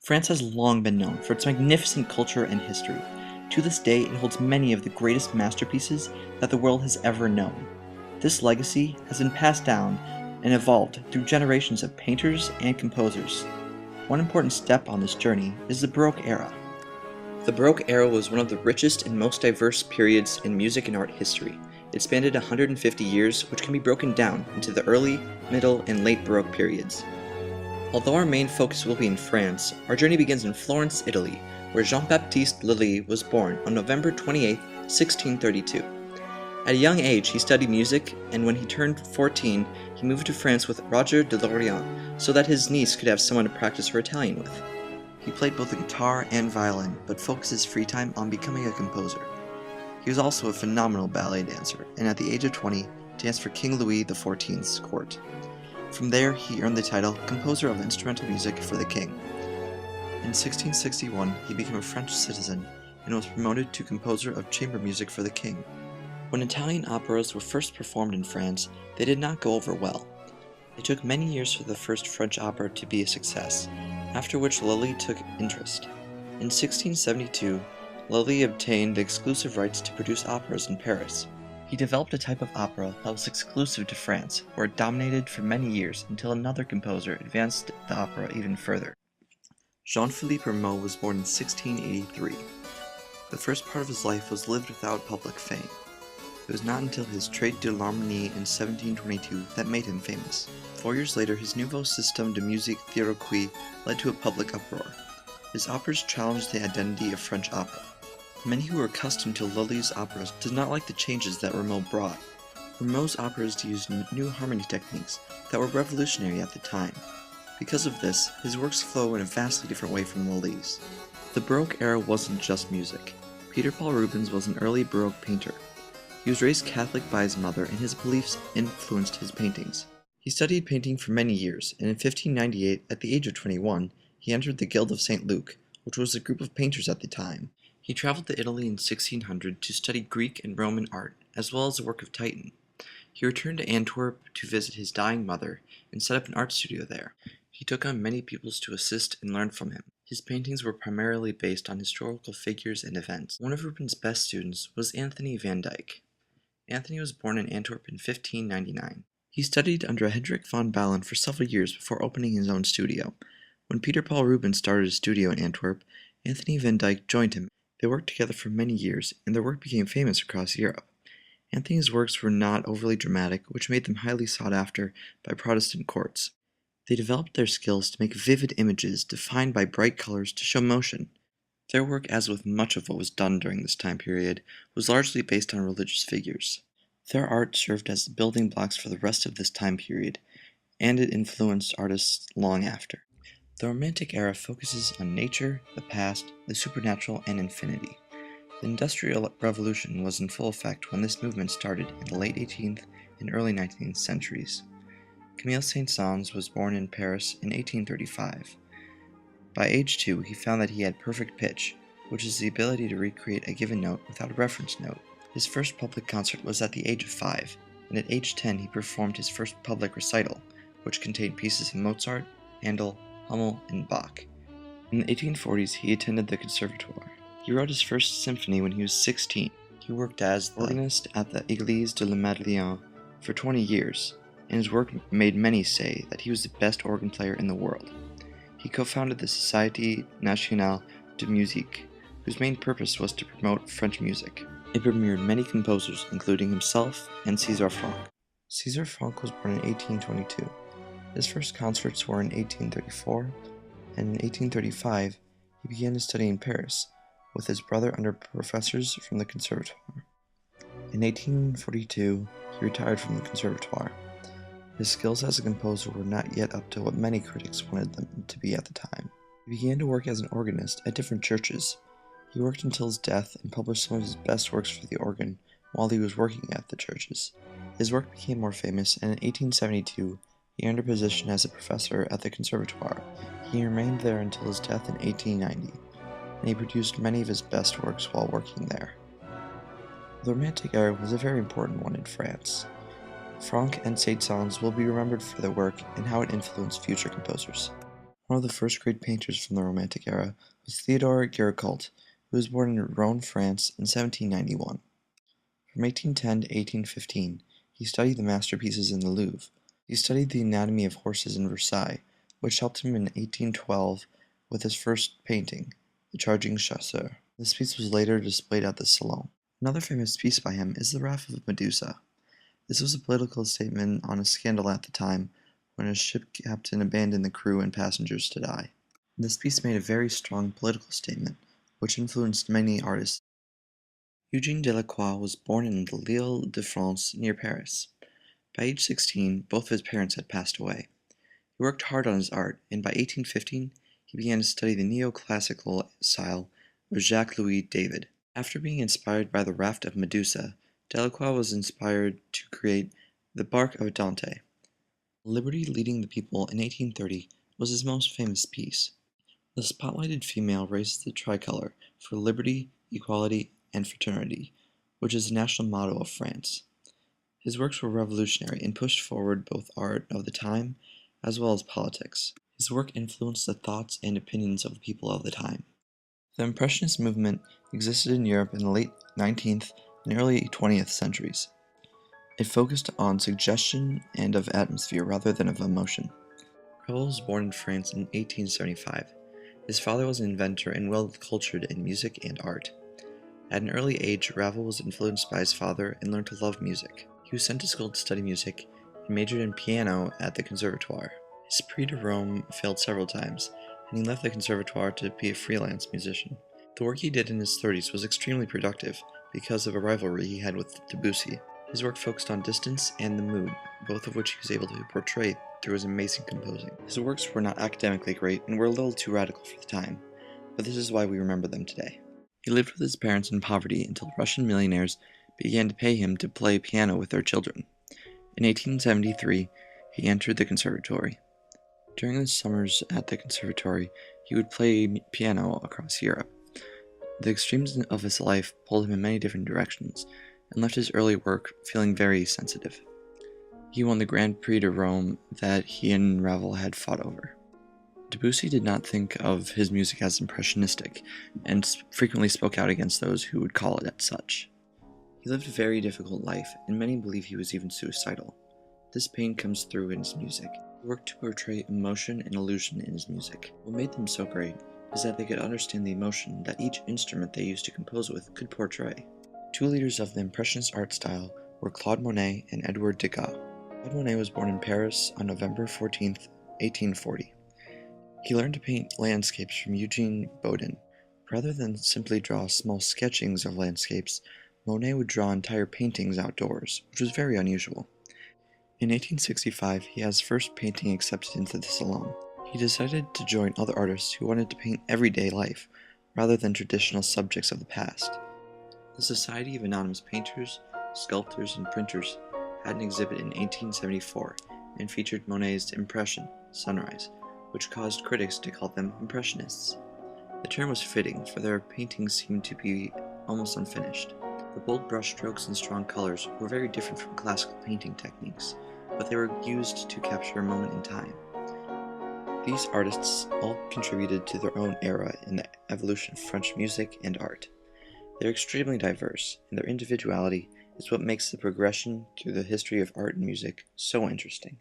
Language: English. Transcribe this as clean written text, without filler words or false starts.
France has long been known for its magnificent culture and history. To this day, it holds many of the greatest masterpieces that the world has ever known. This legacy has been passed down and evolved through generations of painters and composers. One important step on this journey is the Baroque era. The Baroque era was one of the richest and most diverse periods in music and art history. It spanned 150 years, which can be broken down into the early, middle, and late Baroque periods. Although our main focus will be in France, our journey begins in Florence, Italy, where Jean-Baptiste Lully was born on November 28, 1632. At a young age, he studied music, and when he turned 14, he moved to France with Roger de Lorient so that his niece could have someone to practice her Italian with. He played both the guitar and violin, but focused his free time on becoming a composer. He was also a phenomenal ballet dancer, and at the age of 20, danced for King Louis XIV's court. From there, he earned the title Composer of Instrumental Music for the King. In 1661, he became a French citizen and was promoted to Composer of Chamber Music for the King. When Italian operas were first performed in France, they did not go over well. It took many years for the first French opera to be a success, after which Lully took interest. In 1672, Lully obtained the exclusive rights to produce operas in Paris. He developed a type of opera that was exclusive to France, where it dominated for many years until another composer advanced the opera even further. Jean-Philippe Rameau was born in 1683. The first part of his life was lived without public fame. It was not until his Traité de l'Harmonie in 1722 that made him famous. 4 years later, his Nouveau Système de Musique Théorique led to a public uproar. His operas challenged the identity of French opera. Many who were accustomed to Lully's operas did not like the changes that Rameau brought. Rameau's operas used new harmony techniques that were revolutionary at the time. Because of this, his works flow in a vastly different way from Lully's. The Baroque era wasn't just music. Peter Paul Rubens was an early Baroque painter. He was raised Catholic by his mother, and his beliefs influenced his paintings. He studied painting for many years, and in 1598, at the age of 21, he entered the Guild of St. Luke, which was a group of painters at the time. He traveled to Italy in 1600 to study Greek and Roman art, as well as the work of Titian. He returned to Antwerp to visit his dying mother and set up an art studio there. He took on many pupils to assist and learn from him. His paintings were primarily based on historical figures and events. One of Rubens' best students was Anthony van Dyck. Anthony was born in Antwerp in 1599. He studied under Hendrik van Balen for several years before opening his own studio. When Peter Paul Rubens started a studio in Antwerp, Anthony van Dyck joined him. They worked together for many years, and their work became famous across Europe. Anthony's works were not overly dramatic, which made them highly sought after by Protestant courts. They developed their skills to make vivid images defined by bright colors to show motion. Their work, as with much of what was done during this time period, was largely based on religious figures. Their art served as the building blocks for the rest of this time period, and it influenced artists long after. The Romantic era focuses on nature, the past, the supernatural, and infinity. The Industrial Revolution was in full effect when this movement started in the late 18th and early 19th centuries. Camille Saint-Saëns was born in Paris in 1835. By age 2, he found that he had perfect pitch, which is the ability to recreate a given note without a reference note. His first public concert was at the age of 5, and at age 10 he performed his first public recital, which contained pieces of Mozart, Handel, Hummel, and Bach. In the 1840s, he attended the Conservatoire. He wrote his first symphony when he was 16. He worked as the organist at the Église de la Madeleine for 20 years, and his work made many say that he was the best organ player in the world. He co-founded the Société Nationale de Musique, whose main purpose was to promote French music. It premiered many composers, including himself and César Franck. César Franck was born in 1822. His first concerts were in 1834, and in 1835 he began to study in Paris, with his brother under professors from the Conservatoire. In 1842, he retired from the Conservatoire. His skills as a composer were not yet up to what many critics wanted them to be at the time. He began to work as an organist at different churches. He worked until his death and published some of his best works for the organ while he was working at the churches. His work became more famous, and in 1872, he earned a position as a professor at the Conservatoire. He remained there until his death in 1890, and he produced many of his best works while working there. The Romantic era was a very important one in France. Franck and Saint-Saëns will be remembered for their work and how it influenced future composers. One of the first great painters from the Romantic era was Theodore Géricault, who was born in Rouen, France in 1791. From 1810 to 1815, he studied the masterpieces in the Louvre. He studied the anatomy of horses in Versailles, which helped him in 1812 with his first painting, The Charging Chasseur. This piece was later displayed at the Salon. Another famous piece by him is The Wrath of Medusa. This was a political statement on a scandal at the time when a ship captain abandoned the crew and passengers to die. This piece made a very strong political statement, which influenced many artists. Eugene Delacroix was born in L'Île-de-France near Paris. By age 16, both of his parents had passed away. He worked hard on his art, and by 1815, he began to study the neoclassical style of Jacques-Louis David. After being inspired by the Raft of Medusa, Delacroix was inspired to create the Bark of Dante. Liberty Leading the People in 1830 was his most famous piece. The spotlighted female raises the tricolor for liberty, equality, and fraternity, which is the national motto of France. His works were revolutionary and pushed forward both art of the time as well as politics. His work influenced the thoughts and opinions of the people of the time. The Impressionist movement existed in Europe in the late 19th and early 20th centuries. It focused on suggestion and of atmosphere rather than of emotion. Ravel was born in France in 1875. His father was an inventor and well-cultured in music and art. At an early age, Ravel was influenced by his father and learned to love music. He was sent to school to study music and majored in piano at the Conservatoire. His Prix de Rome failed several times, and he left the Conservatoire to be a freelance musician. The work he did in his 30s was extremely productive because of a rivalry he had with Debussy. His work focused on distance and the mood, both of which he was able to portray through his amazing composing. His works were not academically great and were a little too radical for the time, but this is why we remember them today. He lived with his parents in poverty until Russian millionaires began to pay him to play piano with their children. In 1873, he entered the conservatory. During the summers at the conservatory, he would play piano across Europe. The extremes of his life pulled him in many different directions, and left his early work feeling very sensitive. He won the Grand Prix de Rome that he and Ravel had fought over. Debussy did not think of his music as impressionistic, and frequently spoke out against those who would call it as such. He lived a very difficult life, and many believe he was even suicidal. This pain comes through in his music. He worked to portray emotion and illusion in his music. What made them so great is that they could understand the emotion that each instrument they used to compose with could portray. Two leaders of the Impressionist art style were Claude Monet and Edward Degas. Claude Monet was born in Paris on November 14, 1840. He learned to paint landscapes from Eugene Boudin. Rather than simply draw small sketchings of landscapes, Monet would draw entire paintings outdoors, which was very unusual. In 1865, he has his first painting accepted into the Salon. He decided to join other artists who wanted to paint everyday life, rather than traditional subjects of the past. The Society of Anonymous Painters, Sculptors, and Printers had an exhibit in 1874 and featured Monet's Impression, Sunrise, which caused critics to call them Impressionists. The term was fitting, for their paintings seemed to be almost unfinished. The bold brushstrokes and strong colors were very different from classical painting techniques, but they were used to capture a moment in time. These artists all contributed to their own era in the evolution of French music and art. They're extremely diverse, and their individuality is what makes the progression through the history of art and music so interesting.